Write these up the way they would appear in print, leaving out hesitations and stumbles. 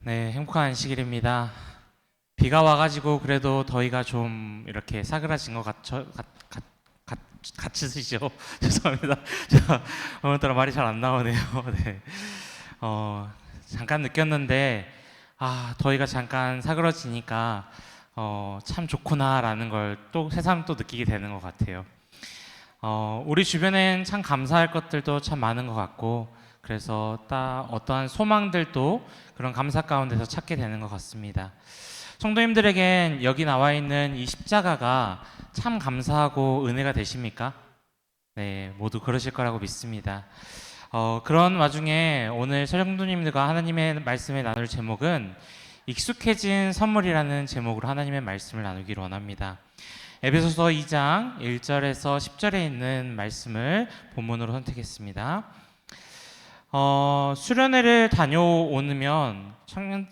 네, 행복한 안식일입니다. 비가 와가지고 그래도 더위가 좀 이렇게 사그라진 것 같으시죠? 죄송합니다. 제가 오늘따라 말이 잘 안 나오네요. 네. 잠깐 느꼈는데, 더위가 잠깐 사그러지니까, 참 좋구나라는 걸 또 새삼 또 느끼게 되는 것 같아요. 우리 주변엔 참 감사할 것들도 참 많은 것 같고, 그래서 딱 어떠한 소망들도 그런 감사 가운데서 찾게 되는 것 같습니다. 성도님들에겐 여기 나와 있는 이 십자가가 참 감사하고 은혜가 되십니까? 네, 모두 그러실 거라고 믿습니다. 그런 와중에 오늘 성도님들과 하나님의 말씀을 나눌 제목은 익숙해진 선물이라는 제목으로 하나님의 말씀을 나누기를 원합니다. 에베소서 2장 1절에서 10절에 있는 말씀을 본문으로 선택했습니다. 수련회를 다녀오면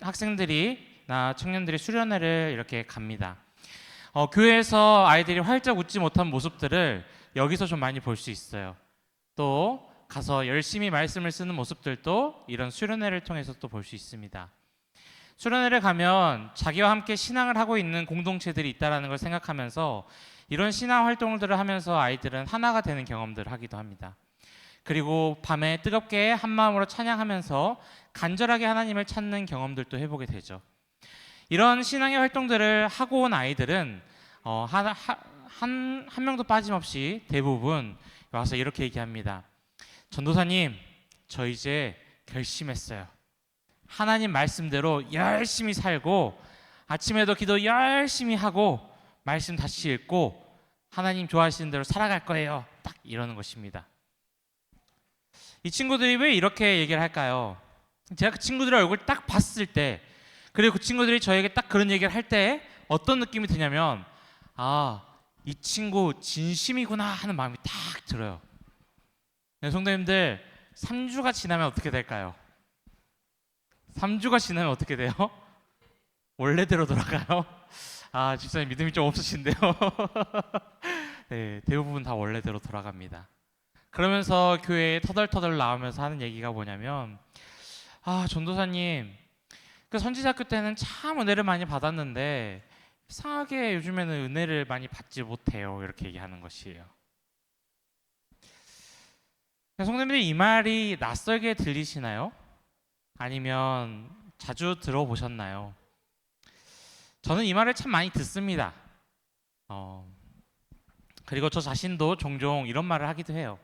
학생들이나 청년들이 수련회를 이렇게 갑니다. 교회에서 아이들이 활짝 웃지 못한 모습들을 여기서 좀 많이 볼 수 있어요. 또 가서 열심히 말씀을 쓰는 모습들도 이런 수련회를 통해서 또 볼 수 있습니다. 수련회를 가면 자기와 함께 신앙을 하고 있는 공동체들이 있다는 걸 생각하면서 이런 신앙 활동들을 하면서 아이들은 하나가 되는 경험들을 하기도 합니다. 그리고 밤에 뜨겁게 한 마음으로 찬양하면서 간절하게 하나님을 찾는 경험들도 해보게 되죠. 이런 신앙의 활동들을 하고 온 아이들은 한 명도 빠짐없이 대부분 와서 이렇게 얘기합니다. 전도사님, 저 이제 결심했어요. 하나님 말씀대로 열심히 살고 아침에도 기도 열심히 하고 말씀 다시 읽고 하나님 좋아하시는 대로 살아갈 거예요. 딱 이러는 것입니다. 이 친구들이 왜 이렇게 얘기를 할까요? 제가 그 친구들의 얼굴 딱 봤을 때, 그리고 그 친구들이 저에게 딱 그런 얘기를 할 때 어떤 느낌이 드냐면, 이 친구 진심이구나 하는 마음이 딱 들어요. 네, 성도님들, 3주가 지나면 어떻게 될까요? 3주가 지나면 어떻게 돼요? 원래대로 돌아가요? 집사님 믿음이 좀 없으신데요. 네, 대부분 다 원래대로 돌아갑니다. 그러면서 교회에 터덜터덜 나오면서 하는 얘기가 뭐냐면, 전도사님, 그 선지자학교 때는 참 은혜를 많이 받았는데 이상하게 요즘에는 은혜를 많이 받지 못해요. 이렇게 얘기하는 것이에요. 성도님들이 이 말이 낯설게 들리시나요? 아니면 자주 들어보셨나요? 저는 이 말을 참 많이 듣습니다. 그리고 저 자신도 종종 이런 말을 하기도 해요.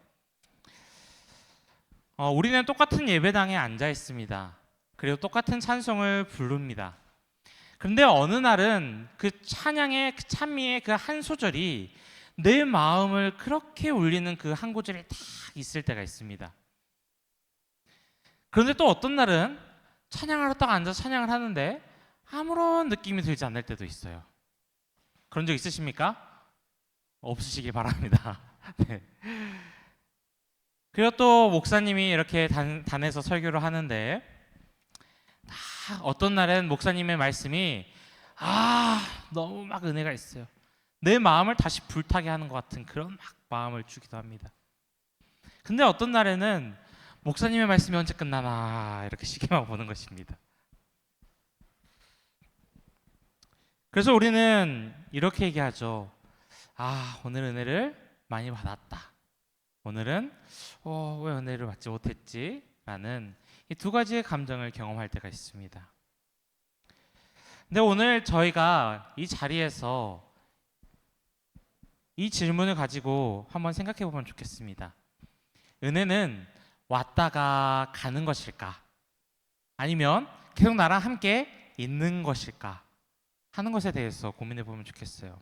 우리는 똑같은 예배당에 앉아 있습니다. 그리고 똑같은 찬송을 부릅니다. 그런데 어느 날은 그 찬양의 그 찬미의 그 한 소절이 내 마음을 그렇게 울리는 그 한 구절이 딱 있을 때가 있습니다. 그런데 또 어떤 날은 찬양하러 딱 앉아서 찬양을 하는데 아무런 느낌이 들지 않을 때도 있어요. 그런 적 있으십니까? 없으시길 바랍니다. 네. 그리고 또 목사님이 이렇게 단에서 설교를 하는데 어떤 날엔 목사님의 말씀이 너무 막 은혜가 있어요. 내 마음을 다시 불타게 하는 것 같은 그런 막 마음을 주기도 합니다. 근데 어떤 날에는 목사님의 말씀이 언제 끝나나 이렇게 시계만 보는 것입니다. 그래서 우리는 이렇게 얘기하죠. 오늘 은혜를 많이 받았다. 오늘은 왜 은혜를 받지 못했지? 라는 이 두 가지의 감정을 경험할 때가 있습니다. 근데 오늘 저희가 이 자리에서 이 질문을 가지고 한번 생각해 보면 좋겠습니다. 은혜는 왔다가 가는 것일까? 아니면 계속 나랑 함께 있는 것일까? 하는 것에 대해서 고민해 보면 좋겠어요.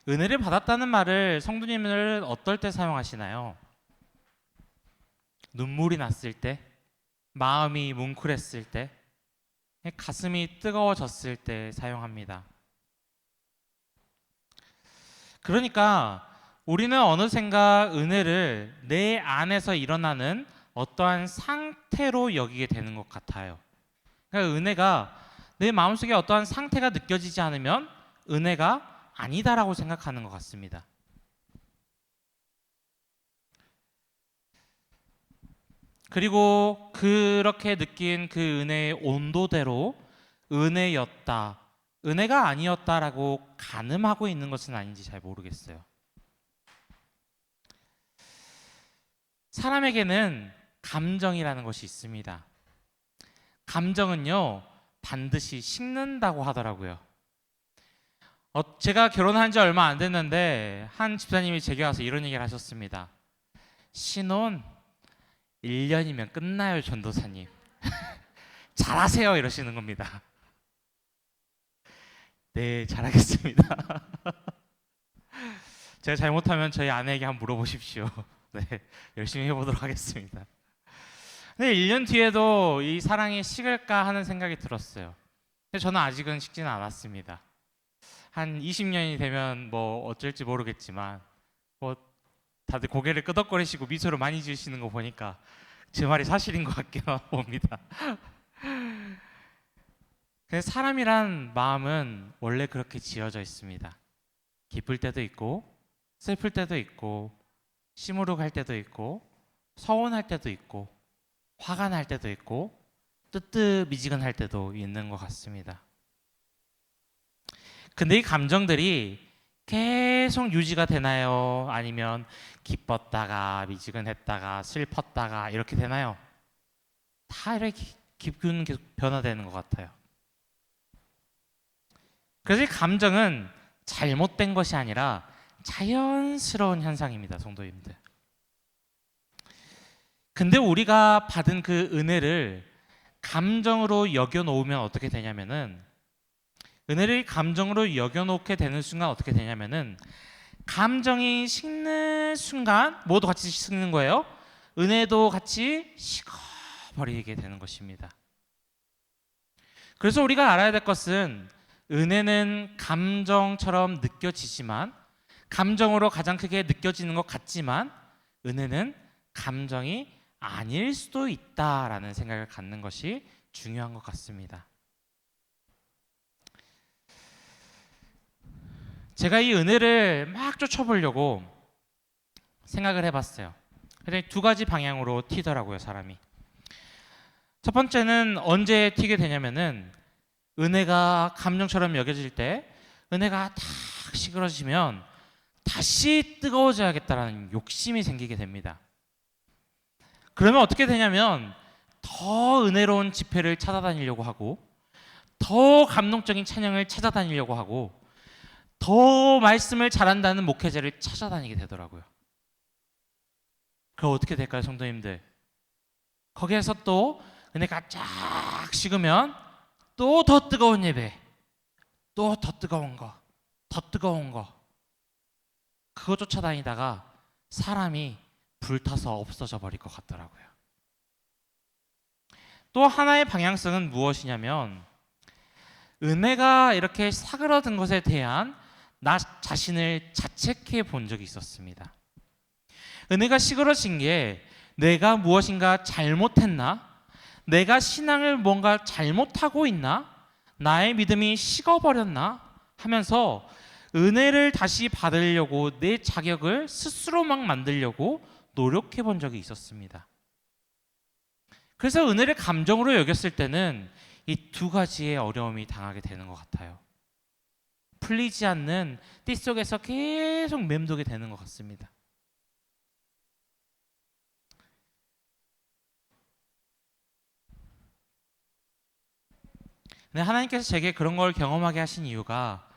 은혜를 받았다는 말을 성도님은 어떨 때 사용하시나요? 눈물이 났을 때, 마음이 뭉클했을 때, 가슴이 뜨거워졌을 때 사용합니다. 그러니까 우리는 어느샌가 은혜를 내 안에서 일어나는 어떠한 상태로 여기게 되는 것 같아요. 그러니까 은혜가 내 마음속에 어떠한 상태가 느껴지지 않으면 은혜가 아니다라고 생각하는 것 같습니다. 그리고 그렇게 느낀 그 은혜의 온도대로 은혜였다, 은혜가 아니었다라고 가늠하고 있는 것은 아닌지 잘 모르겠어요. 사람에게는 감정이라는 것이 있습니다. 감정은요, 반드시 식는다고 하더라고요. 제가 결혼한 지 얼마 안 됐는데 한 집사님이 제게 와서 이런 얘기를 하셨습니다. 신혼 1년이면 끝나요, 전도사님. 잘하세요, 이러시는 겁니다. 네, 잘하겠습니다. 제가 잘못하면 저희 아내에게 한번 물어보십시오. 네, 열심히 해보도록 하겠습니다. 근데 1년 뒤에도 이 사랑이 식을까 하는 생각이 들었어요. 근데 저는 아직은 식지는 않았습니다. 한 20년이 되면 뭐 어쩔지 모르겠지만, 뭐 다들 고개를 끄덕거리시고 미소를 많이 지으시는 거 보니까 제 말이 사실인 것 같긴 봅니다. 그래서 사람이란 마음은 원래 그렇게 지어져 있습니다. 기쁠 때도 있고, 슬플 때도 있고, 시무룩할 때도 있고, 서운할 때도 있고, 화가 날 때도 있고, 뜨뜻미지근할 때도 있는 것 같습니다. 근데 이 감정들이 계속 유지가 되나요? 아니면 기뻤다가 미지근했다가 슬펐다가 이렇게 되나요? 다 이렇게 기분은 계속 변화되는 것 같아요. 그래서 이 감정은 잘못된 것이 아니라 자연스러운 현상입니다, 성도님들. 근데 우리가 받은 그 은혜를 감정으로 여겨 놓으면 어떻게 되냐면은, 은혜를 감정으로 여겨 놓게 되는 순간 어떻게 되냐면은, 감정이 식는 순간 모두 같이 식는 거예요. 은혜도 같이 식어버리게 되는 것입니다. 그래서 우리가 알아야 될 것은, 은혜는 감정처럼 느껴지지만, 감정으로 가장 크게 느껴지는 것 같지만, 은혜는 감정이 아닐 수도 있다라는 생각을 갖는 것이 중요한 것 같습니다. 제가 이 은혜를 막 쫓아보려고 생각을 해봤어요. 그랬더니 두 가지 방향으로 튀더라고요, 사람이. 첫 번째는 언제 튀게 되냐면은, 은혜가 감정처럼 여겨질 때, 은혜가 탁 시그러지면 다시 뜨거워져야겠다라는 욕심이 생기게 됩니다. 그러면 어떻게 되냐면, 더 은혜로운 집회를 찾아다니려고 하고, 더 감동적인 찬양을 찾아다니려고 하고, 더 말씀을 잘한다는 목회자를 찾아다니게 되더라고요. 그럼 어떻게 될까요, 성도님들? 거기에서 또 은혜가 쫙 식으면 또 더 뜨거운 예배, 또 더 뜨거운 거, 더 뜨거운 거, 그거 쫓아다니다가 사람이 불타서 없어져 버릴 것 같더라고요. 또 하나의 방향성은 무엇이냐면, 은혜가 이렇게 사그러든 것에 대한 나 자신을 자책해 본 적이 있었습니다. 은혜가 시그러진 게 내가 무엇인가 잘못했나? 내가 신앙을 뭔가 잘못하고 있나? 나의 믿음이 식어버렸나? 하면서 은혜를 다시 받으려고 내 자격을 스스로 막 만들려고 노력해 본 적이 있었습니다. 그래서 은혜를 감정으로 여겼을 때는 이 두 가지의 어려움이 당하게 되는 것 같아요. 풀리지 않는 띠 속에서 계속 맴돌게 되는 것 같습니다. 근데 하나님께서 제게 그런 걸 경험하게 하신 이유가,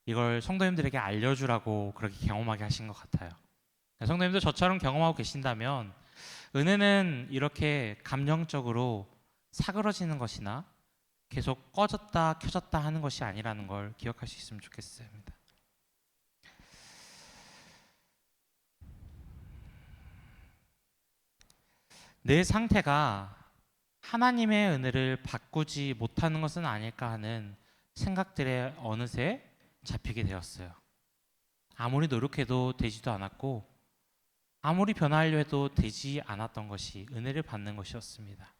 이걸 성도님들에게 알려주라고 그렇게 경험하게 하신 것 같아요. 성도님들 저처럼 경험하고 계신다면, 은혜는 이렇게 감정적으로 사그러지는 것이나 계속 꺼졌다 켜졌다 하는 것이 아니라는 걸 기억할 수 있으면 좋겠습니다. 내 상태가 하나님의 은혜를 바꾸지 못하는 것은 아닐까 하는 생각들에 어느새 잡히게 되었어요. 아무리 노력해도 되지도 않았고, 아무리 변화하려 해도 되지 않았던 것이 은혜를 받는 것이었습니다.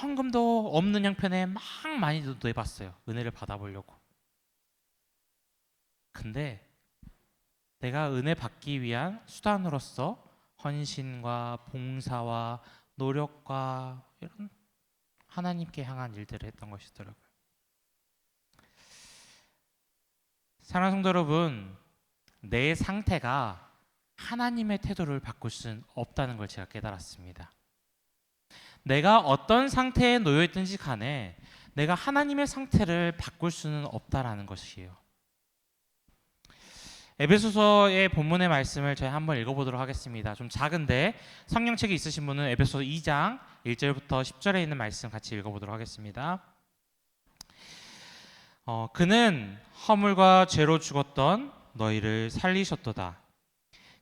헌금도 없는 형편에 막 많이 내봤어요, 은혜를 받아보려고. 근데 내가 은혜 받기 위한 수단으로서 헌신과 봉사와 노력과 이런 하나님께 향한 일들을 했던 것이더라고요. 사랑하는 성도 여러분, 내 상태가 하나님의 태도를 바꿀 수는 없다는 걸 제가 깨달았습니다. 내가 어떤 상태에 놓여 있든지 간에 내가 하나님의 상태를 바꿀 수는 없다라는 것이에요. 에베소서의 본문의 말씀을 저희 한번 읽어보도록 하겠습니다. 좀 작은데 성경책이 있으신 분은 에베소서 2장 1절부터 10절에 있는 말씀 같이 읽어보도록 하겠습니다. 그는 허물과 죄로 죽었던 너희를 살리셨도다.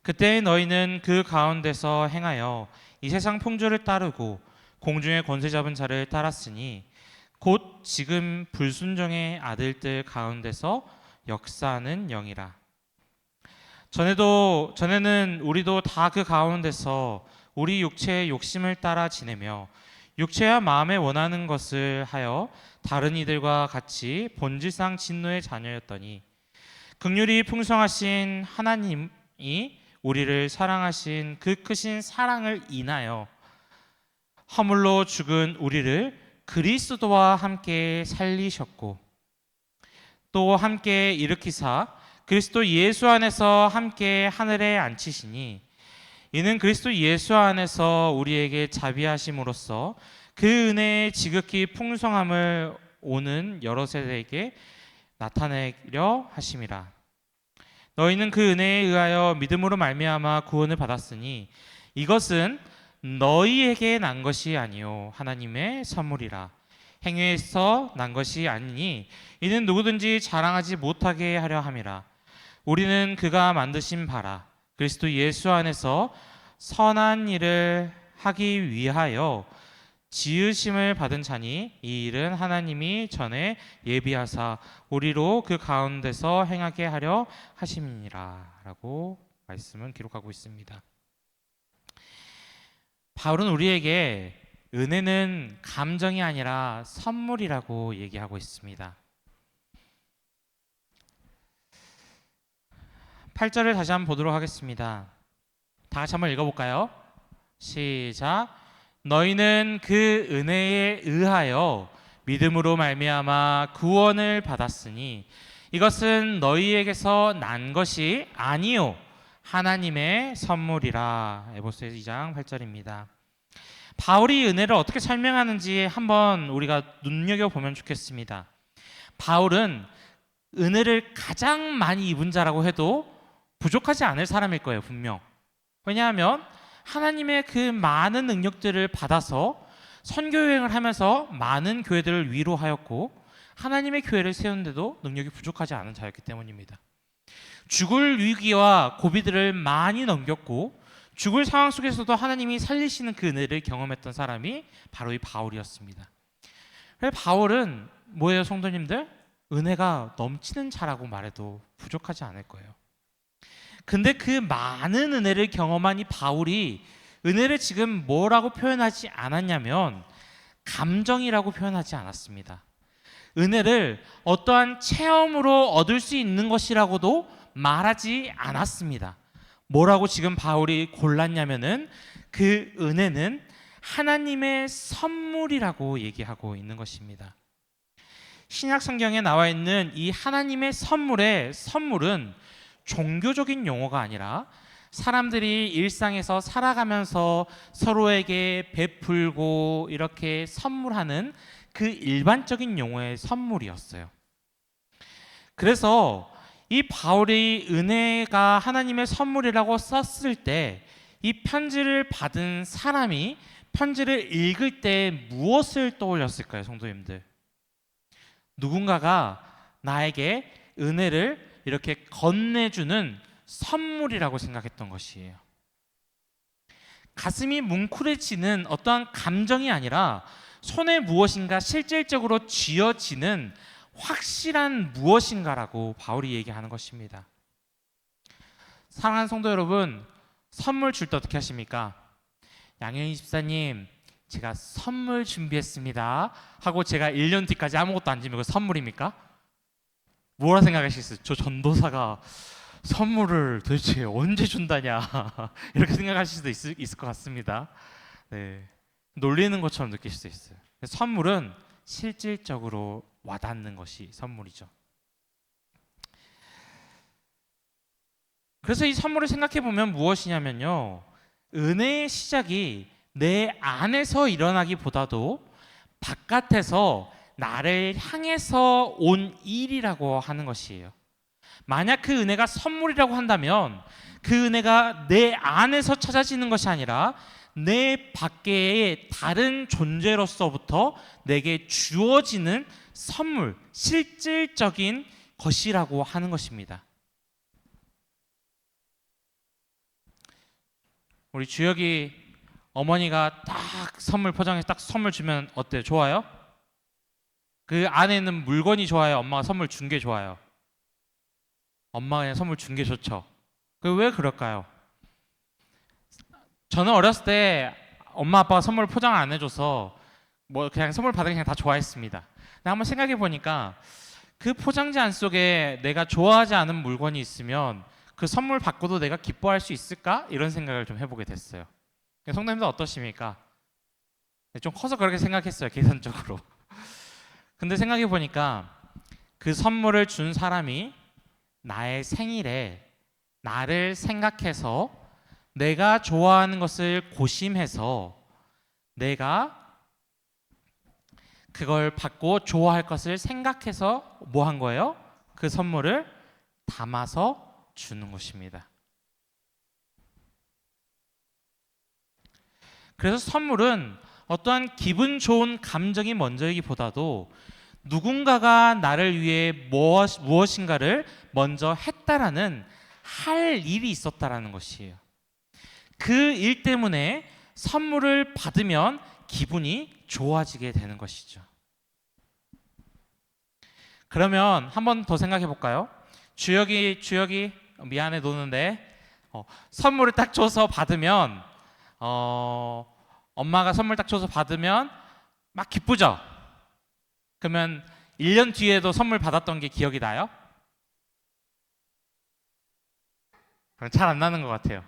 그때 너희는 그 가운데서 행하여 이 세상 풍조를 따르고 공중의 권세 잡은 자를 따랐으니 곧 지금 불순종의 아들들 가운데서 역사하는 영이라. 전에는 우리도 다 그 가운데서 우리 육체의 욕심을 따라 지내며 육체와 마음에 원하는 것을 하여 다른 이들과 같이 본질상 진노의 자녀였더니 긍휼이 풍성하신 하나님이 우리를 사랑하신 그 크신 사랑을 인하여 허물로 죽은 우리를 그리스도와 함께 살리셨고 또 함께 일으키사 그리스도 예수 안에서 함께 하늘에 앉히시니 이는 그리스도 예수 안에서 우리에게 자비하심으로써 그 은혜의 지극히 풍성함을 오는 여러 세대에게 나타내려 하심이라. 너희는 그 은혜에 의하여 믿음으로 말미암아 구원을 받았으니 이것은 너희에게 난 것이 아니요 하나님의 선물이라. 행위에서 난 것이 아니니 이는 누구든지 자랑하지 못하게 하려 함이라. 우리는 그가 만드신 바라 그리스도 예수 안에서 선한 일을 하기 위하여 지으심을 받은 자니 이 일은 하나님이 전에 예비하사 우리로 그 가운데서 행하게 하려 하심이니라 라고 말씀은 기록하고 있습니다. 바울은 우리에게 은혜는 감정이 아니라 선물이라고 얘기하고 있습니다. 8절을 다시 한번 보도록 하겠습니다. 다 같이 한번 읽어볼까요? 시작. 너희는 그 은혜에 의하여 믿음으로 말미암아 구원을 받았으니 이것은 너희에게서 난 것이 아니요 하나님의 선물이라. 에베소서 2장 8절입니다. 바울이 은혜를 어떻게 설명하는지 한번 우리가 눈여겨보면 좋겠습니다. 바울은 은혜를 가장 많이 입은 자라고 해도 부족하지 않을 사람일 거예요, 분명. 왜냐하면 하나님의 그 많은 능력들을 받아서 선교 여행을 하면서 많은 교회들을 위로하였고 하나님의 교회를 세우는데도 능력이 부족하지 않은 자였기 때문입니다. 죽을 위기와 고비들을 많이 넘겼고 죽을 상황 속에서도 하나님이 살리시는 그 은혜를 경험했던 사람이 바로 이 바울이었습니다. 바울은 뭐예요, 성도님들? 은혜가 넘치는 자라고 말해도 부족하지 않을 거예요. 근데 그 많은 은혜를 경험한 이 바울이 은혜를 지금 뭐라고 표현하지 않았냐면 감정이라고 표현하지 않았습니다. 은혜를 어떠한 체험으로 얻을 수 있는 것이라고도 말하지 않았습니다. 뭐라고 지금 바울이 골랐냐면은 그 은혜는 하나님의 선물이라고 얘기하고 있는 것입니다. 신약 성경에 나와 있는 이 하나님의 선물의 선물은 종교적인 용어가 아니라 사람들이 일상에서 살아가면서 서로에게 베풀고 이렇게 선물하는 그 일반적인 용어의 선물이었어요. 그래서 이 바울이 은혜가 하나님의 선물이라고 썼을 때 이 편지를 받은 사람이 편지를 읽을 때 무엇을 떠올렸을까요, 성도님들? 누군가가 나에게 은혜를 이렇게 건네주는 선물이라고 생각했던 것이에요. 가슴이 뭉클해지는 어떠한 감정이 아니라 손에 무엇인가 실질적으로 쥐어지는 확실한 무엇인가라고 바울이 얘기하는 것입니다. 사랑하는 성도 여러분, 선물 줄 때 어떻게 하십니까? 양현희 집사님, 제가 선물 준비했습니다 하고 제가 1년 뒤까지 아무것도 안 주면 그 선물입니까? 뭐라 생각하시겠어요? 저 전도사가 선물을 도대체 언제 준다냐 이렇게 생각하실 수도 있을 것 같습니다. 네, 놀리는 것처럼 느낄 수도 있어요. 선물은 실질적으로 와닿는 것이 선물이죠. 그래서 이 선물을 생각해 보면 무엇이냐면요, 은혜의 시작이 내 안에서 일어나기보다도 바깥에서 나를 향해서 온 일이라고 하는 것이에요. 만약 그 은혜가 선물이라고 한다면 그 은혜가 내 안에서 찾아지는 것이 아니라 내 밖의 다른 존재로서부터 내게 주어지는 선물, 실질적인 것이라고 하는 것입니다. 우리 주혁이 어머니가 딱 선물 포장해서 딱 선물 주면 어때요? 좋아요? 그 안에 있는 물건이 좋아요? 엄마가 선물 준 게 좋아요? 엄마가 그냥 선물 준 게 좋죠. 왜 그럴까요? 저는 어렸을 때 엄마 아빠가 선물 포장을 안 해줘서 뭐 그냥 선물 받은 게 그냥 다 좋아했습니다. 근데 한번 생각해 보니까 그 포장지 안 속에 내가 좋아하지 않은 물건이 있으면 그 선물 받고도 내가 기뻐할 수 있을까? 이런 생각을 좀 해보게 됐어요. 성도님들 어떠십니까? 좀 커서 그렇게 생각했어요, 계산적으로. 근데 생각해 보니까 그 선물을 준 사람이 나의 생일에 나를 생각해서 내가 좋아하는 것을 고심해서 내가 그걸 받고 좋아할 것을 생각해서 뭐 한 거예요? 그 선물을 담아서 주는 것입니다. 그래서 선물은 어떠한 기분 좋은 감정이 먼저이기보다도 누군가가 나를 위해 무엇인가를 먼저 했다라는 할 일이 있었다라는 것이에요. 그 일 때문에 선물을 받으면 기분이 좋아지게 되는 것이죠. 그러면 한 번 더 생각해 볼까요? 주혁이 미안해 노는데 선물을 딱 줘서 받으면 엄마가 선물 딱 줘서 받으면 막 기쁘죠? 그러면 1년 뒤에도 선물 받았던 게 기억이 나요? 잘 안 나는 것 같아요.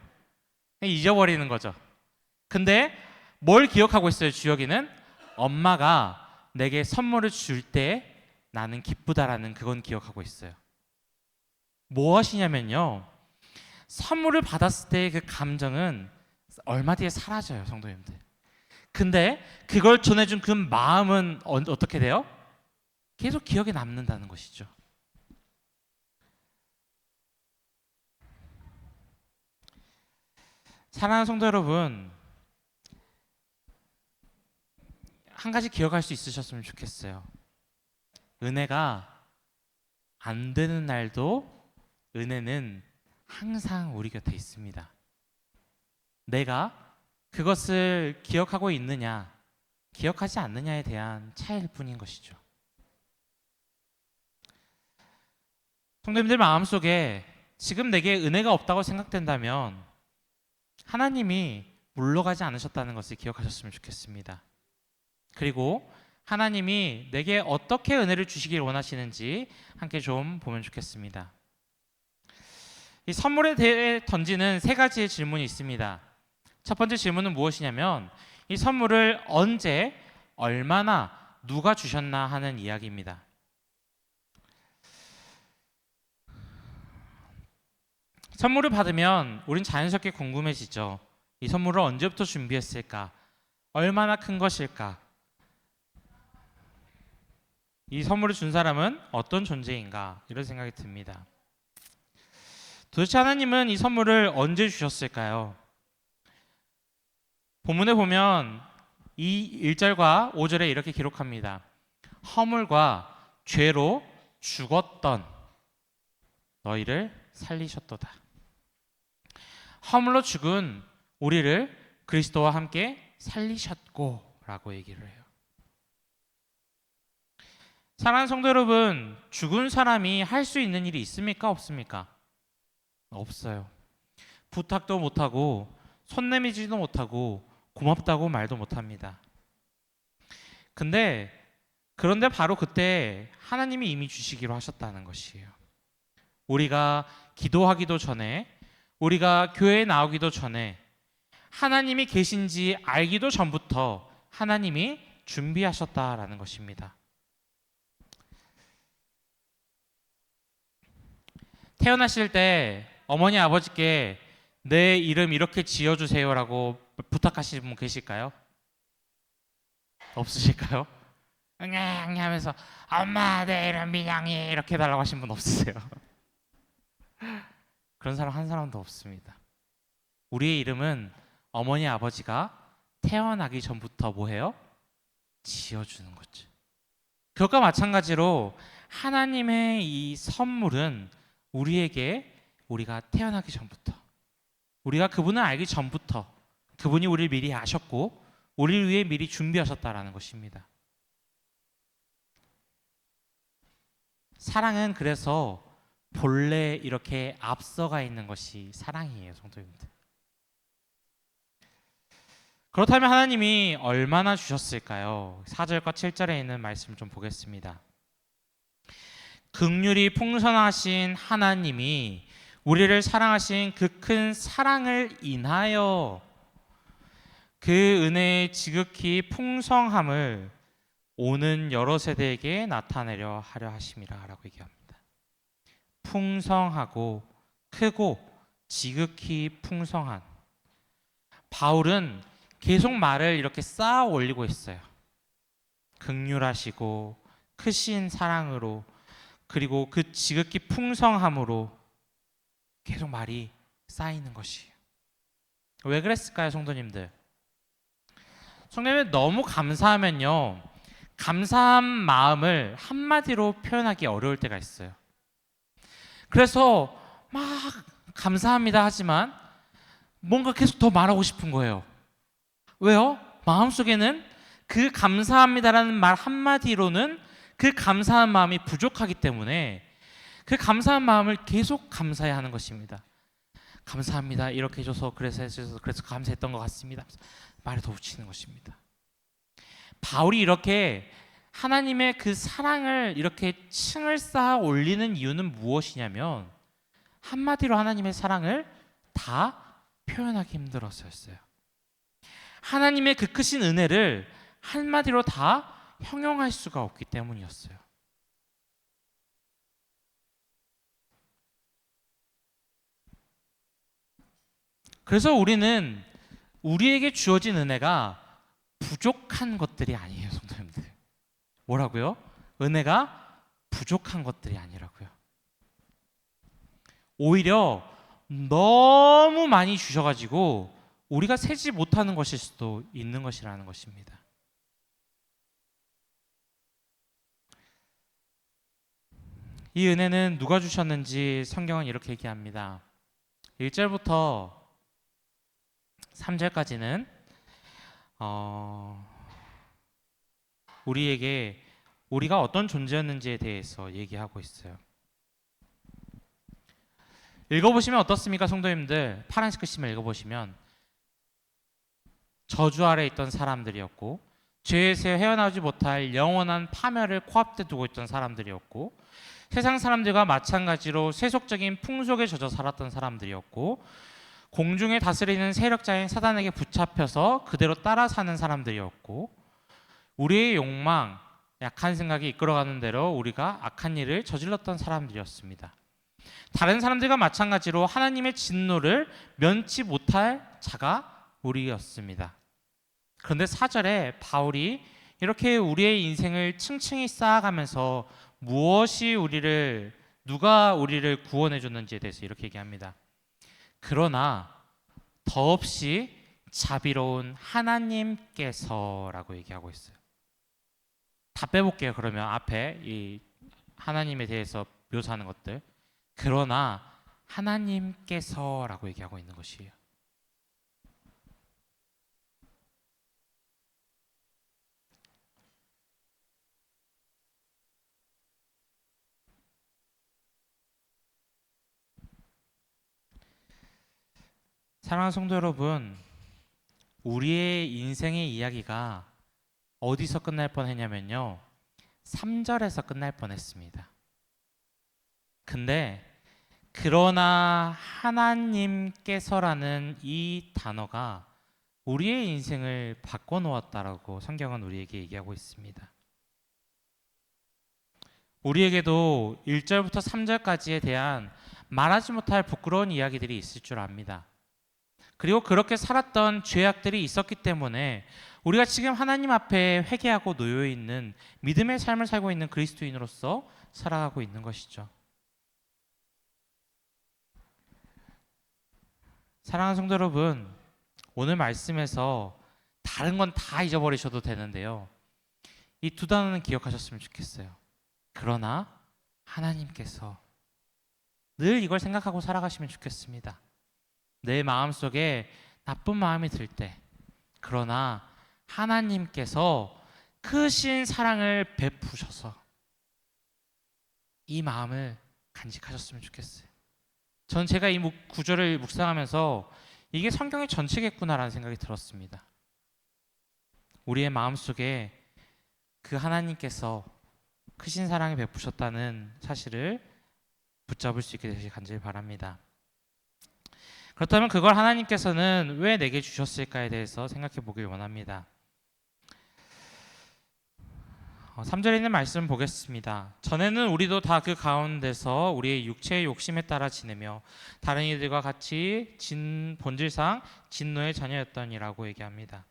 잊어버리는 거죠. 근데 뭘 기억하고 있어요, 주혁이는? 엄마가 내게 선물을 줄 때 나는 기쁘다라는 그건 기억하고 있어요. 무엇이냐면요, 선물을 받았을 때 그 감정은 얼마 뒤에 사라져요, 성도님들. 근데 그걸 전해준 그 마음은 어떻게 돼요? 계속 기억에 남는다는 것이죠. 사랑하는 성도 여러분, 한 가지 기억할 수 있으셨으면 좋겠어요. 은혜가 안 되는 날도 은혜는 항상 우리 곁에 있습니다. 내가 그것을 기억하고 있느냐, 기억하지 않느냐에 대한 차이일 뿐인 것이죠. 성도님들 마음속에 지금 내게 은혜가 없다고 생각된다면 하나님이 물러가지 않으셨다는 것을 기억하셨으면 좋겠습니다. 그리고 하나님이 내게 어떻게 은혜를 주시길 원하시는지 함께 좀 보면 좋겠습니다. 이 선물에 대해 던지는 세 가지의 질문이 있습니다. 첫 번째 질문은 무엇이냐면 이 선물을 언제, 얼마나, 누가 주셨나 하는 이야기입니다. 선물을 받으면 우린 자연스럽게 궁금해지죠. 이 선물을 언제부터 준비했을까? 얼마나 큰 것일까? 이 선물을 준 사람은 어떤 존재인가? 이런 생각이 듭니다. 도대체 하나님은 이 선물을 언제 주셨을까요? 본문에 보면 이 1절과 5절에 이렇게 기록합니다. 허물과 죄로 죽었던 너희를 살리셨도다. 허물로 죽은 우리를 그리스도와 함께 살리셨고 라고 얘기를 해요. 사랑하는 성도 여러분, 죽은 사람이 할 수 있는 일이 있습니까? 없습니까? 없어요. 부탁도 못하고 손 내밀지도 못하고 고맙다고 말도 못합니다. 그런데 바로 그때 하나님이 이미 주시기로 하셨다는 것이에요. 우리가 기도하기도 전에, 우리가 교회에 나오기도 전에, 하나님이 계신지 알기도 전부터 하나님이 준비하셨다라는 것입니다. 태어나실 때 어머니 아버지께 내 이름 이렇게 지어주세요라고 부탁하시는 분 계실까요? 없으실까요? 응애 하면서 엄마 내 이름 민영이 이렇게 해달라고 하신 분 없으세요? 그런 사람 한 사람도 없습니다. 우리의 이름은 어머니 아버지가 태어나기 전부터 뭐해요? 지어주는 거죠. 그것과 마찬가지로 하나님의 이 선물은 우리에게 우리가 태어나기 전부터, 우리가 그분을 알기 전부터 그분이 우리를 미리 아셨고 우리를 위해 미리 준비하셨다라는 것입니다. 사랑은 그래서 본래 이렇게 앞서가 있는 것이 사랑이에요, 성도님들. 그렇다면 하나님이 얼마나 주셨을까요? 4절과 7절에 있는 말씀 좀 보겠습니다. 긍휼이 풍성하신 하나님이 우리를 사랑하신 그 큰 사랑을 인하여 그 은혜의 지극히 풍성함을 오는 여러 세대에게 나타내려 하려 하심이라 라고 얘기합니다. 풍성하고 크고 지극히 풍성한. 바울은 계속 말을 이렇게 쌓아 올리고 있어요. 긍휼하시고 크신 사랑으로, 그리고 그 지극히 풍성함으로 계속 말이 쌓이는 것이에요. 왜 그랬을까요, 성도님들? 성도님들 너무 감사하면요, 감사한 마음을 한마디로 표현하기 어려울 때가 있어요. 그래서 막 감사합니다 하지만 뭔가 계속 더 말하고 싶은 거예요. 왜요? 마음속에는 그 감사합니다라는 말 한마디로는 그 감사한 마음이 부족하기 때문에 그 감사한 마음을 계속 감사해야 하는 것입니다. 감사합니다. 이렇게 해줘서 그래서 감사했던 것 같습니다. 말을 더 붙이는 것입니다. 바울이 이렇게 하나님의 그 사랑을 이렇게 층을 쌓아 올리는 이유는 무엇이냐면 한마디로 하나님의 사랑을 다 표현하기 힘들어서였어요. 하나님의 그 크신 은혜를 한마디로 다 형용할 수가 없기 때문이었어요. 그래서 우리는 우리에게 주어진 은혜가 부족한 것들이 아니에요, 성도님들. 뭐라고요? 은혜가 부족한 것들이 아니라고요. 오히려 너무 많이 주셔가지고 우리가 세지 못하는 것일 수도 있는 것이라는 것입니다. 이 은혜는 누가 주셨는지 성경은 이렇게 얘기합니다. 1절부터 3절까지는 우리에게 우리가 어떤 존재였는지에 대해서 얘기하고 있어요. 읽어보시면 어떻습니까, 성도님들? 파란색 글씨만 읽어보시면 저주 아래 있던 사람들이었고 죄에서 헤어나오지 못할 영원한 파멸을 코앞에 두고 있던 사람들이었고 세상 사람들과 마찬가지로 세속적인 풍속에 젖어 살았던 사람들이었고 공중에 다스리는 세력자인 사단에게 붙잡혀서 그대로 따라 사는 사람들이었고 우리의 욕망, 약한 생각이 이끌어가는 대로 우리가 악한 일을 저질렀던 사람들이었습니다. 다른 사람들과 마찬가지로 하나님의 진노를 면치 못할 자가 우리였습니다. 그런데 4절에 바울이 이렇게 우리의 인생을 층층이 쌓아가면서 누가 우리를 구원해 줬는지에 대해서 이렇게 얘기합니다. 그러나 더없이 자비로운 하나님께서라고 얘기하고 있어요. 다 빼볼게요. 그러면 앞에 이 하나님에 대해서 묘사하는 것들. 그러나 하나님께서라고 얘기하고 있는 것이에요. 사랑하는 성도 여러분, 우리의 인생의 이야기가 어디서 끝날 뻔했냐면요, 3절에서 끝날 뻔했습니다. 근데 그러나 하나님께서라는 이 단어가 우리의 인생을 바꿔놓았다라고 성경은 우리에게 얘기하고 있습니다. 우리에게도 1절부터 3절까지에 대한 말하지 못할 부끄러운 이야기들이 있을 줄 압니다. 그리고 그렇게 살았던 죄악들이 있었기 때문에 우리가 지금 하나님 앞에 회개하고 놓여 있는 믿음의 삶을 살고 있는 그리스도인으로서 살아가고 있는 것이죠. 사랑하는 성도 여러분, 오늘 말씀에서 다른 건 다 잊어버리셔도 되는데요. 이 두 단어는 기억하셨으면 좋겠어요. 그러나 하나님께서, 늘 이걸 생각하고 살아가시면 좋겠습니다. 내 마음속에 나쁜 마음이 들 때, 그러나 하나님께서 크신 사랑을 베푸셔서 이 마음을 간직하셨으면 좋겠어요. 전 제가 이 구절을 묵상하면서 이게 성경의 전체겠구나라는 생각이 들었습니다. 우리의 마음속에 그 하나님께서 크신 사랑을 베푸셨다는 사실을 붙잡을 수 있게 되시길 간절히 바랍니다. 그렇다면 그걸 하나님께서는 왜 내게 주셨을까에 대해서 생각해 보길 원합니다. 3절에 있는 말씀 보겠습니다. 전에는 우리도 다 그 가운데서 우리의 육체의 욕심에 따라 지내며 다른 이들과 같이 본질상 진노의 자녀였더니라고 얘기합니다.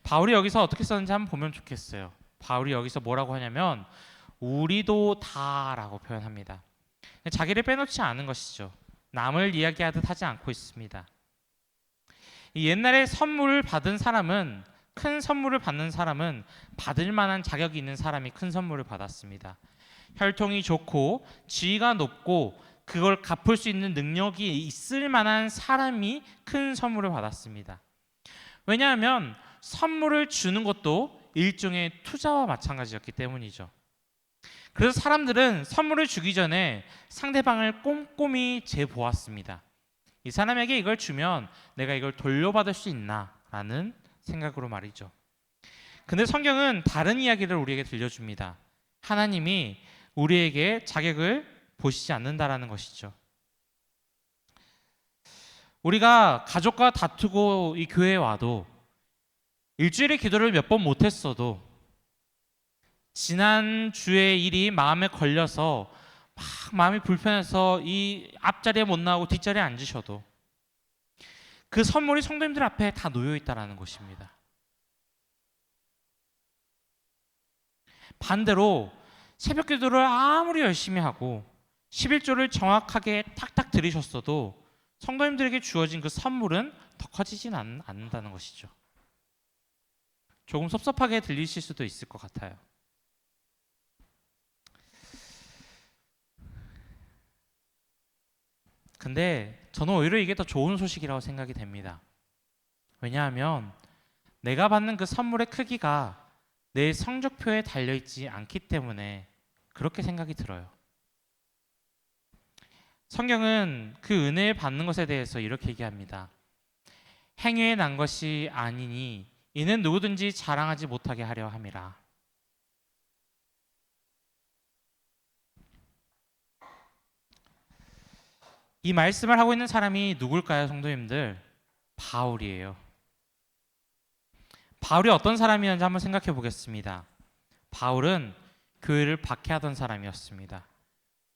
바울이 여기서 어떻게 썼는지 한번 보면 좋겠어요. 바울이 여기서 뭐라고 하냐면 우리도 다라고 표현합니다. 자기를 빼놓지 않은 것이죠. 남을 이야기하듯 하지 않고 있습니다. 옛날에 큰 선물을 받는 사람은 받을 만한 자격이 있는 사람이 큰 선물을 받았습니다. 혈통이 좋고 지위가 높고 그걸 갚을 수 있는 능력이 있을 만한 사람이 큰 선물을 받았습니다. 왜냐하면 선물을 주는 것도 일종의 투자와 마찬가지였기 때문이죠. 그래서 사람들은 선물을 주기 전에 상대방을 꼼꼼히 재보았습니다. 이 사람에게 이걸 주면 내가 이걸 돌려받을 수 있나 라는 생각으로 말이죠. 근데 성경은 다른 이야기를 우리에게 들려줍니다. 하나님이 우리에게 자격을 보시지 않는다라는 것이죠. 우리가 가족과 다투고 이 교회에 와도 일주일에 기도를 몇 번 못했어도 지난 주의 일이 마음에 걸려서 막 마음이 불편해서 이 앞자리에 못 나오고 뒷자리에 앉으셔도 그 선물이 성도님들 앞에 다 놓여 있다라는 것입니다. 반대로 새벽 기도를 아무리 열심히 하고 11조를 정확하게 탁탁 들으셨어도 성도님들에게 주어진 그 선물은 더 커지진 않는다는 것이죠. 조금 섭섭하게 들리실 수도 있을 것 같아요. 근데 저는 오히려 이게 더 좋은 소식이라고 생각이 됩니다. 왜냐하면 내가 받는 그 선물의 크기가 내 성적표에 달려있지 않기 때문에 그렇게 생각이 들어요. 성경은 그 은혜를 받는 것에 대해서 이렇게 얘기합니다. 행위에 난 것이 아니니 이는 누구든지 자랑하지 못하게 하려 함이라. 이 말씀을 하고 있는 사람이 누굴까요, 성도님들? 바울이에요. 바울이 어떤 사람이었는지 한번 생각해 보겠습니다. 바울은 교회를 박해하던 사람이었습니다.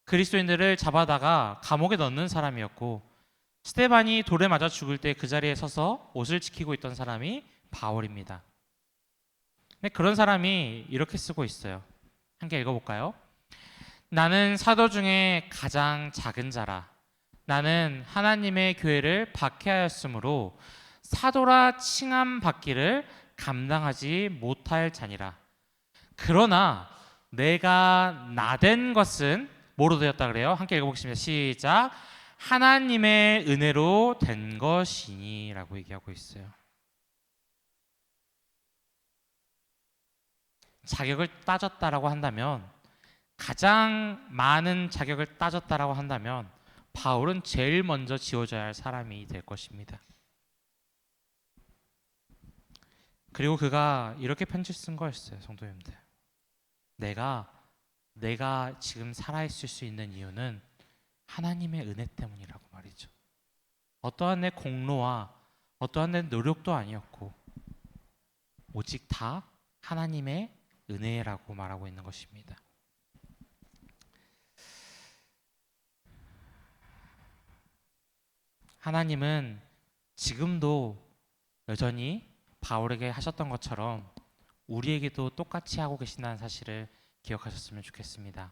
그리스도인들을 잡아다가 감옥에 넣는 사람이었고 스데반이 돌에 맞아 죽을 때 그 자리에 서서 옷을 지키고 있던 사람이 바울입니다. 근데 그런 사람이 이렇게 쓰고 있어요. 함께 읽어볼까요? 나는 사도 중에 가장 작은 자라. 나는 하나님의 교회를 박해하였으므로 사도라 칭함 받기를 감당하지 못할 자니라. 그러나 내가 나된 것은 뭐로 되었다 그래요? 함께 읽어보겠습니다. 시작. 하나님의 은혜로 된 것이니 라고 얘기하고 있어요. 자격을 따졌다라고 한다면, 가장 많은 자격을 따졌다라고 한다면 바울은 제일 먼저 지워져야 할 사람이 될 것입니다. 그리고 그가 이렇게 편지 쓴 거였어요. 성도님들, 내가 지금 살아있을 수 있는 이유는 하나님의 은혜 때문이라고 말이죠. 어떠한 내 공로와 어떠한 내 노력도 아니었고 오직 다 하나님의 은혜라고 말하고 있는 것입니다. 하나님은 지금도 여전히 바울에게 하셨던 것처럼 우리에게도 똑같이 하고 계신다는 사실을 기억하셨으면 좋겠습니다.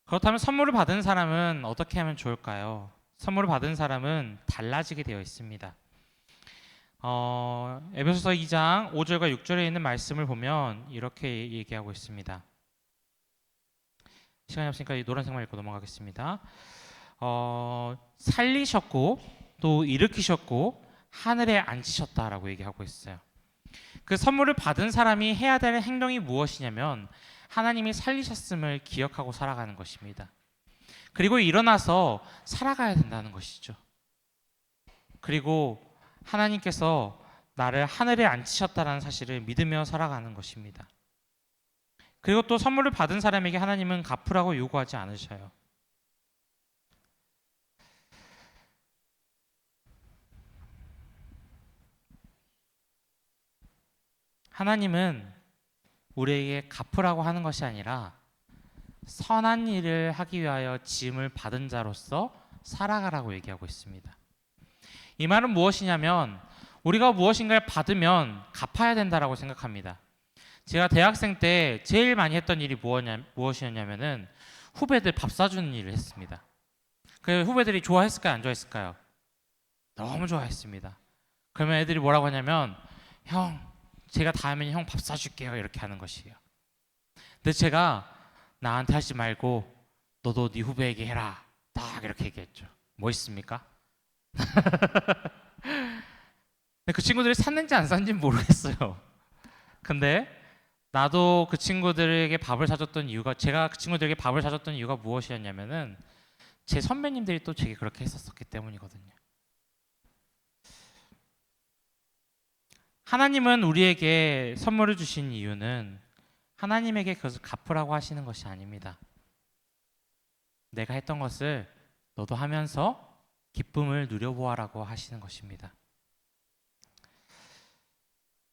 그렇다면 선물을 받은 사람은 어떻게 하면 좋을까요? 선물을 받은 사람은 달라지게 되어 있습니다. 에베소서 2장 5절과 6절에 있는 말씀을 보면 이렇게 얘기하고 있습니다. 시간이 없으니까 이 노란색만 읽고 넘어가겠습니다. 살리셨고 또 일으키셨고 하늘에 앉히셨다라고 얘기하고 있어요. 그 선물을 받은 사람이 해야 될 행동이 무엇이냐면 하나님이 살리셨음을 기억하고 살아가는 것입니다. 그리고 일어나서 살아가야 된다는 것이죠. 그리고 하나님께서 나를 하늘에 앉히셨다는 사실을 믿으며 살아가는 것입니다. 그리고 또 선물을 받은 사람에게 하나님은 갚으라고 요구하지 않으셔요. 하나님은 우리에게 갚으라고 하는 것이 아니라 선한 일을 하기 위하여 지음을 받은 자로서 살아가라고 얘기하고 있습니다. 이 말은 무엇이냐면 우리가 무엇인가를 받으면 갚아야 된다라고 생각합니다. 제가 대학생 때 제일 많이 했던 일이 무엇이었냐면은 후배들 밥 사주는 일을 했습니다. 그 후배들이 좋아했을까요? 안 좋아했을까요? 너무 좋아했습니다. 그러면 애들이 뭐라고 하냐면 형, 제가 다음에는 형 밥 사줄게요 이렇게 하는 것이에요. 근데 제가 나한테 하지 말고 너도 네 후배에게 해라 딱 이렇게 얘기했죠. 뭐 있습니까? 근데 그 친구들이 샀는지 안 샀는지는 모르겠어요. 근데 나도 그 친구들에게 밥을 사줬던 이유가 제가 그 친구들에게 밥을 사줬던 이유가 무엇이었냐면은 제 선배님들이 또 제게 그렇게 했었기 때문이거든요. 하나님은 우리에게 선물을 주신 이유는 하나님에게 그것을 갚으라고 하시는 것이 아닙니다. 내가 했던 것을 너도 하면서 기쁨을 누려보아라고 하시는 것입니다.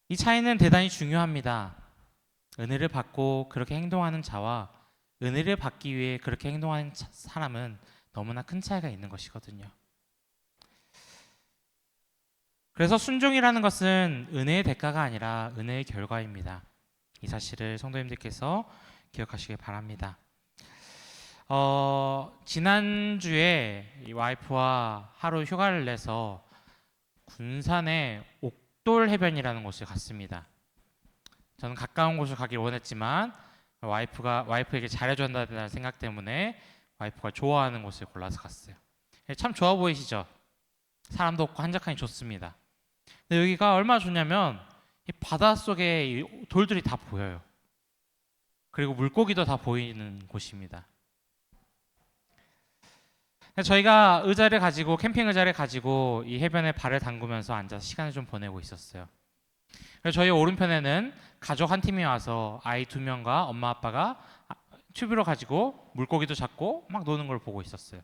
이 차이는 대단히 중요합니다. 은혜를 받고 그렇게 행동하는 자와 은혜를 받기 위해 그렇게 행동하는 사람은 너무나 큰 차이가 있는 것이거든요. 그래서 순종이라는 것은 은혜의 대가가 아니라 은혜의 결과입니다. 이 사실을 성도님들께서 기억하시길 바랍니다. 지난주에 이 와이프와 하루 휴가를 내서 군산의 옥돌 해변이라는 곳에 갔습니다. 저는 가까운 곳을 가길 원했지만 와이프에게 잘해준다는 생각 때문에 와이프가 좋아하는 곳을 골라서 갔어요. 참 좋아 보이시죠? 사람도 없고 한적하니 좋습니다. 근데 여기가 얼마나 좋냐면 이 바닷속에 이 돌들이 다 보여요. 그리고 물고기도 다 보이는 곳입니다. 저희가 캠핑 의자를 가지고 이 해변에 발을 담그면서 앉아서 시간을 좀 보내고 있었어요. 그래서 저희 오른편에는 가족 한 팀이 와서 아이 2명과 엄마 아빠가 튜브로 가지고 물고기도 잡고 막 노는 걸 보고 있었어요.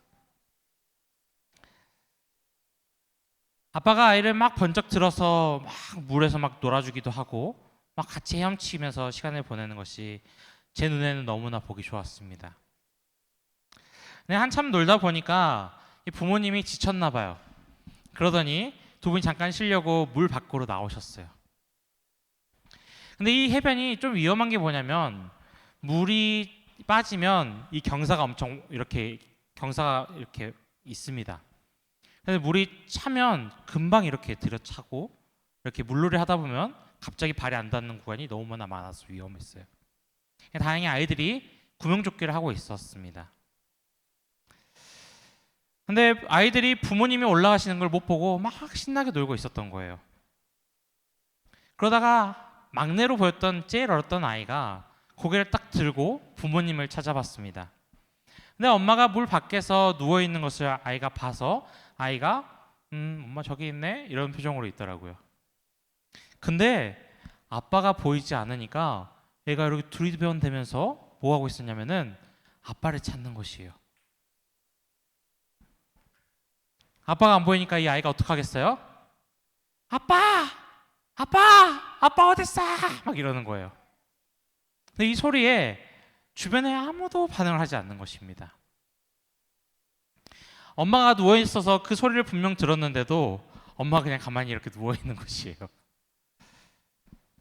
아빠가 아이를 막 번쩍 들어서 막 물에서 막 놀아주기도 하고 막 같이 헤엄치면서 시간을 보내는 것이 제 눈에는 너무나 보기 좋았습니다. 근데 한참 놀다 보니까 이 부모님이 지쳤나 봐요. 그러더니 두 분이 잠깐 쉬려고 물 밖으로 나오셨어요. 근데 이 해변이 좀 위험한 게 뭐냐면 물이 빠지면 이 경사가 이렇게 있습니다. 근데 물이 차면 금방 이렇게 들여차고 이렇게 물놀이 하다 보면 갑자기 발이 안 닿는 구간이 너무나 많아서 위험했어요. 다행히 아이들이 구명조끼를 하고 있었습니다. 근데 아이들이 부모님이 올라가시는 걸 못 보고 막 신나게 놀고 있었던 거예요. 그러다가 막내로 보였던 제일 어렸던 아이가 고개를 딱 들고 부모님을 찾아봤습니다. 근데 엄마가 물 밖에서 누워 있는 것을 아이가 봐서 아이가 엄마 저기 있네 이런 표정으로 있더라고요. 근데 아빠가 보이지 않으니까 얘가 이렇게 두리번대면서 뭐 하고 있었냐면은 아빠를 찾는 것이에요. 아빠가 안 보이니까 이 아이가 어떡하겠어요? 아빠! 아빠! 아빠 어딨어? 막 이러는 거예요. 근데 이 소리에 주변에 아무도 반응을 하지 않는 것입니다. 엄마가 누워 있어서 그 소리를 분명 들었는데도 엄마가 그냥 가만히 이렇게 누워 있는 것이에요.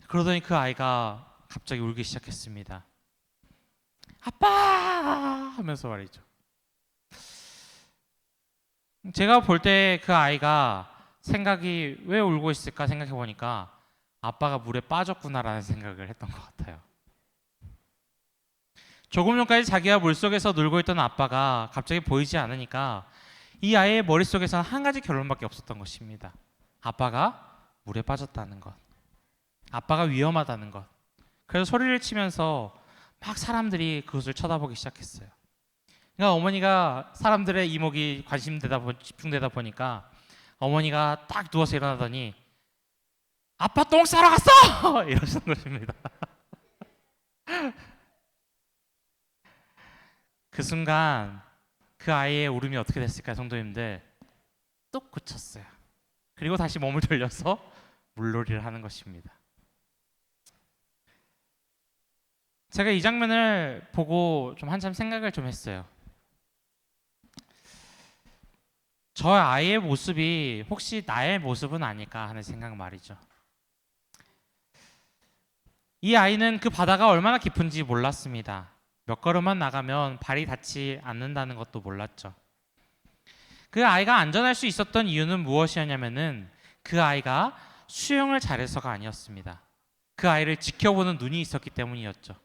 그러더니 그 아이가 갑자기 울기 시작했습니다. 아빠! 하면서 말이죠. 제가 볼 때 그 아이가 생각이 왜 울고 있을까 생각해 보니까 아빠가 물에 빠졌구나라는 생각을 했던 것 같아요. 조금 전까지 자기가 물속에서 놀고 있던 아빠가 갑자기 보이지 않으니까 이 아이의 머릿속에서는 한 가지 결론밖에 없었던 것입니다. 아빠가 물에 빠졌다는 것. 아빠가 위험하다는 것. 그래서 소리를 치면서 막 사람들이 그것을 쳐다보기 시작했어요. 그러니까 어머니가 사람들의 이목이 집중되다 보니까 어머니가 딱 누워서 일어나더니 아빠 똥 싸러 갔어! 이러시는 것입니다. 그 순간 그 아이의 울음이 어떻게 됐을까요, 성도님들? 뚝 그쳤어요. 그리고 다시 몸을 돌려서 물놀이를 하는 것입니다. 제가 이 장면을 보고 좀 한참 생각을 좀 했어요. 저 아이의 모습이 혹시 나의 모습은 아닐까 하는 생각 말이죠. 이 아이는 그 바다가 얼마나 깊은지 몰랐습니다. 몇 걸음만 나가면 발이 닿지 않는다는 것도 몰랐죠. 그 아이가 안전할 수 있었던 이유는 무엇이었냐면은 그 아이가 수영을 잘해서가 아니었습니다. 그 아이를 지켜보는 눈이 있었기 때문이었죠.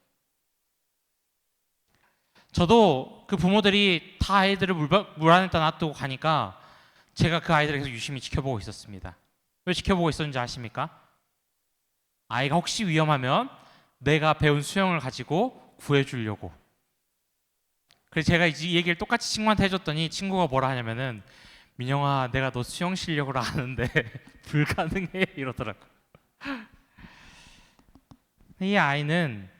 저도 그 부모들이 다 아이들을 물 안에다 놔두고 가니까 제가 그 아이들을 계속 유심히 지켜보고 있었습니다. 왜 지켜보고 있었는지 아십니까? 아이가 혹시 위험하면 내가 배운 수영을 가지고 구해주려고. 그래서 제가 이 얘기를 똑같이 친구한테 해줬더니 친구가 뭐라 하냐면은 민영아 내가 너 수영 실력을 아는데 불가능해 이러더라고. 이 아이는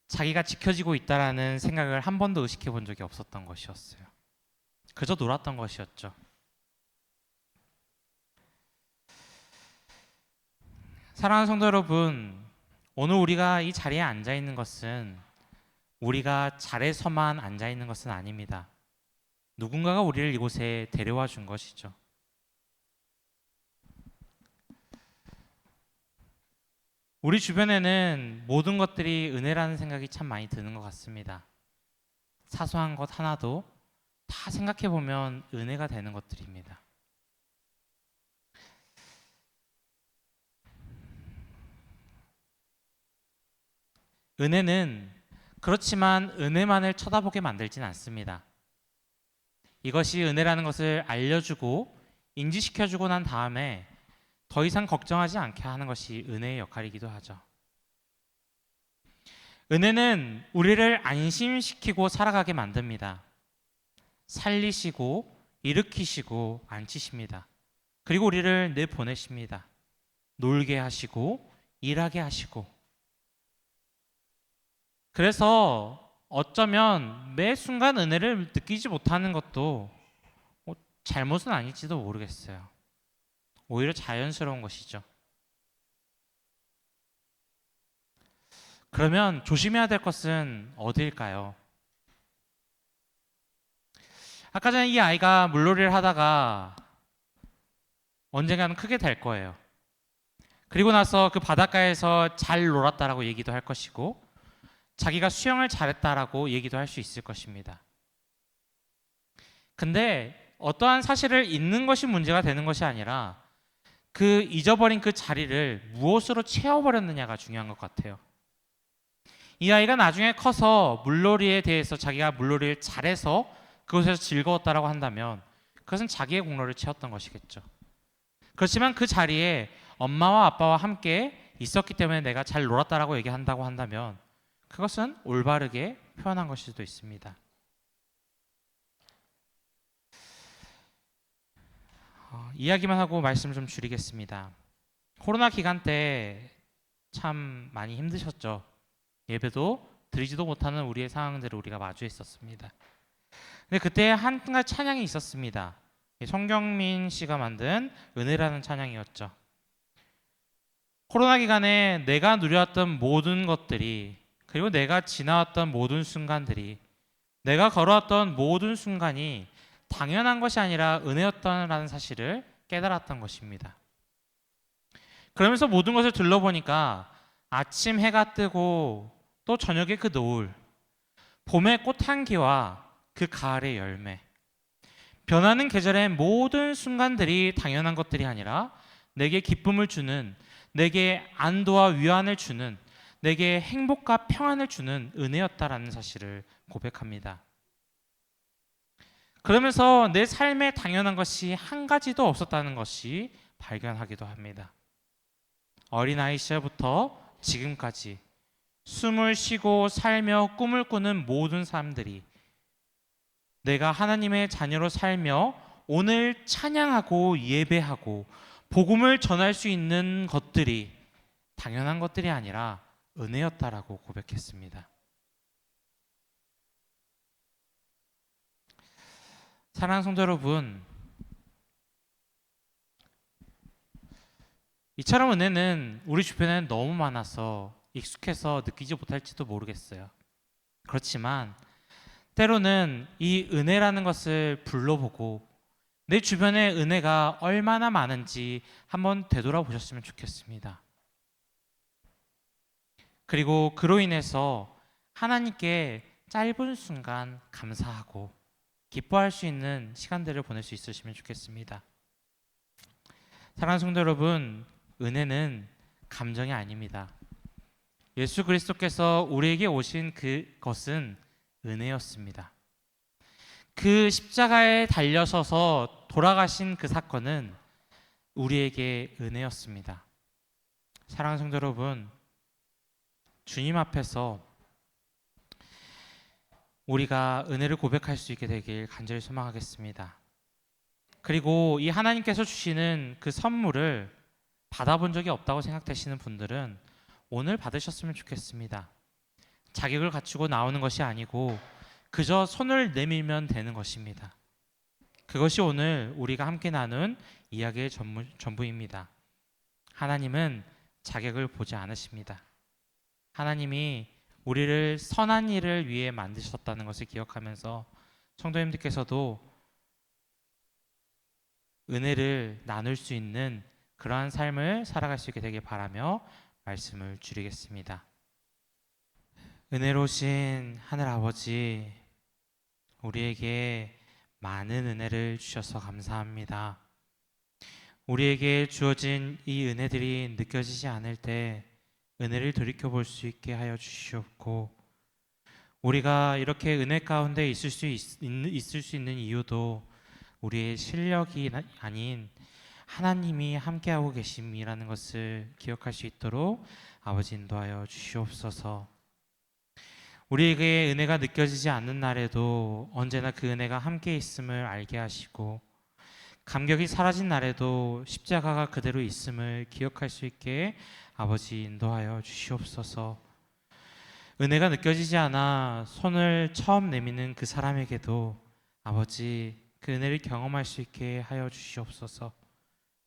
자기가 지켜지고 있다라는 생각을 한 번도 의식해 본 적이 없었던 것이었어요. 그저 놀았던 것이었죠. 사랑하는 성도 여러분, 오늘 우리가 이 자리에 앉아 있는 것은 우리가 잘해서만 앉아 있는 것은 아닙니다. 누군가가 우리를 이곳에 데려와 준 것이죠. 우리 주변에는 모든 것들이 은혜라는 생각이 참 많이 드는 것 같습니다. 사소한 것 하나도 다 생각해 보면 은혜가 되는 것들입니다. 은혜는 그렇지만 은혜만을 쳐다보게 만들진 않습니다. 이것이 은혜라는 것을 알려주고 인지시켜주고 난 다음에 더 이상 걱정하지 않게 하는 것이 은혜의 역할이기도 하죠. 은혜는 우리를 안심시키고 살아가게 만듭니다. 살리시고 일으키시고 앉히십니다. 그리고 우리를 내보내십니다. 놀게 하시고 일하게 하시고. 그래서 어쩌면 매 순간 은혜를 느끼지 못하는 것도 잘못은 아닐지도 모르겠어요. 오히려 자연스러운 것이죠. 그러면 조심해야 될 것은 어디일까요? 아까 전에 이 아이가 물놀이를 하다가 언젠가는 크게 될 거예요. 그리고 나서 그 바닷가에서 잘 놀았다라고 얘기도 할 것이고 자기가 수영을 잘했다라고 얘기도 할 수 있을 것입니다. 근데 어떠한 사실을 잊는 것이 문제가 되는 것이 아니라 그 잊어버린 그 자리를 무엇으로 채워버렸느냐가 중요한 것 같아요. 이 아이가 나중에 커서 물놀이에 대해서 자기가 물놀이를 잘해서 그곳에서 즐거웠다라고 한다면 그것은 자기의 공로를 채웠던 것이겠죠. 그렇지만 그 자리에 엄마와 아빠와 함께 있었기 때문에 내가 잘 놀았다라고 얘기한다고 한다면 그것은 올바르게 표현한 것일 수도 있습니다. 이야기만 하고 말씀을 좀 줄이겠습니다. 코로나 기간 때 참 많이 힘드셨죠. 예배도 드리지도 못하는 우리의 상황들을 우리가 마주했었습니다. 근데 그때 한 가지 찬양이 있었습니다. 송경민 씨가 만든 은혜라는 찬양이었죠. 코로나 기간에 내가 누려왔던 모든 것들이, 그리고 내가 지나왔던 모든 순간들이, 내가 걸어왔던 모든 순간이 당연한 것이 아니라 은혜였다는 사실을 깨달았던 것입니다. 그러면서 모든 것을 둘러보니까 아침 해가 뜨고 또 저녁에 그 노을, 봄의 꽃향기와 그 가을의 열매, 변하는 계절의 모든 순간들이 당연한 것들이 아니라 내게 기쁨을 주는, 내게 안도와 위안을 주는, 내게 행복과 평안을 주는 은혜였다라는 사실을 고백합니다. 그러면서 내 삶에 당연한 것이 한 가지도 없었다는 것이 발견하기도 합니다. 어린아이 시절부터 지금까지 숨을 쉬고 살며 꿈을 꾸는 모든 사람들이 내가 하나님의 자녀로 살며 오늘 찬양하고 예배하고 복음을 전할 수 있는 것들이 당연한 것들이 아니라 은혜였다라고 고백했습니다. 사랑하는 성도 여러분, 이처럼 은혜는 우리 주변에는 너무 많아서 익숙해서 느끼지 못할지도 모르겠어요. 그렇지만 때로는 이 은혜라는 것을 불러보고 내 주변에 은혜가 얼마나 많은지 한번 되돌아보셨으면 좋겠습니다. 그리고 그로 인해서 하나님께 짧은 순간 감사하고 기뻐할 수 있는 시간들을 보낼 수 있으시면 좋겠습니다. 사랑하는 성도 여러분, 은혜는 감정이 아닙니다. 예수 그리스도께서 우리에게 오신 그것은 은혜였습니다. 그 십자가에 달려서서 돌아가신 그 사건은 우리에게 은혜였습니다. 사랑하는 성도 여러분, 주님 앞에서 우리가 은혜를 고백할 수 있게 되길 간절히 소망하겠습니다. 그리고 이 하나님께서 주시는 그 선물을 받아본 적이 없다고 생각되시는 분들은 오늘 받으셨으면 좋겠습니다. 자격을 갖추고 나오는 것이 아니고 그저 손을 내밀면 되는 것입니다. 그것이 오늘 우리가 함께 나눈 이야기의 전부입니다. 하나님은 자격을 보지 않으십니다. 하나님이 우리를 선한 일을 위해 만드셨다는 것을 기억하면서 성도님들께서도 은혜를 나눌 수 있는 그러한 삶을 살아갈 수 있게 되길 바라며 말씀을 줄이겠습니다. 은혜로우신 하늘 아버지, 우리에게 많은 은혜를 주셔서 감사합니다. 우리에게 주어진 이 은혜들이 느껴지지 않을 때 은혜를 돌이켜볼 수 있게 하여 주시옵고, 우리가 이렇게 은혜 가운데 있을 수 있는 이유도 우리의 실력이 아닌 하나님이 함께하고 계심이라는 것을 기억할 수 있도록 아버지 인도하여 주시옵소서. 우리에게 은혜가 느껴지지 않는 날에도 언제나 그 은혜가 함께 있음을 알게 하시고, 감격이 사라진 날에도 십자가가 그대로 있음을 기억할 수 있게 아버지 인도하여 주시옵소서. 은혜가 느껴지지 않아 손을 처음 내미는 그 사람에게도 아버지 그 은혜를 경험할 수 있게 하여 주시옵소서.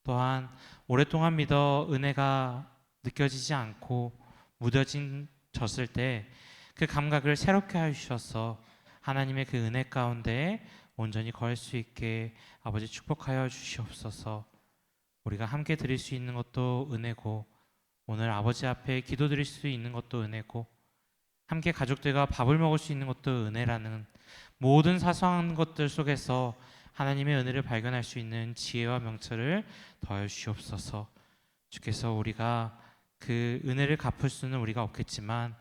또한 오랫동안 믿어 은혜가 느껴지지 않고 무뎌졌을 때 그 감각을 새롭게 하여 주셔서 하나님의 그 은혜 가운데 온전히 거할 수 있게 아버지 축복하여 주시옵소서. 우리가 함께 드릴 수 있는 것도 은혜고, 오늘 아버지 앞에 기도드릴 수 있는 것도 은혜고, 함께 가족들과 밥을 먹을 수 있는 것도 은혜라는 모든 사소한 것들 속에서 하나님의 은혜를 발견할 수 있는 지혜와 명철을 더해 주시옵소서. 주께서 우리가 그 은혜를 갚을 수는 우리가 없겠지만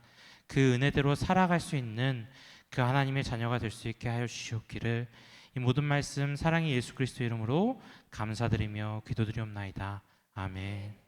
그 은혜대로 살아갈 수 있는 그 하나님의 자녀가 될 수 있게 하여 주시옵기를 이 모든 말씀 사랑의 예수 그리스도 이름으로 감사드리며 기도드리옵나이다. 아멘.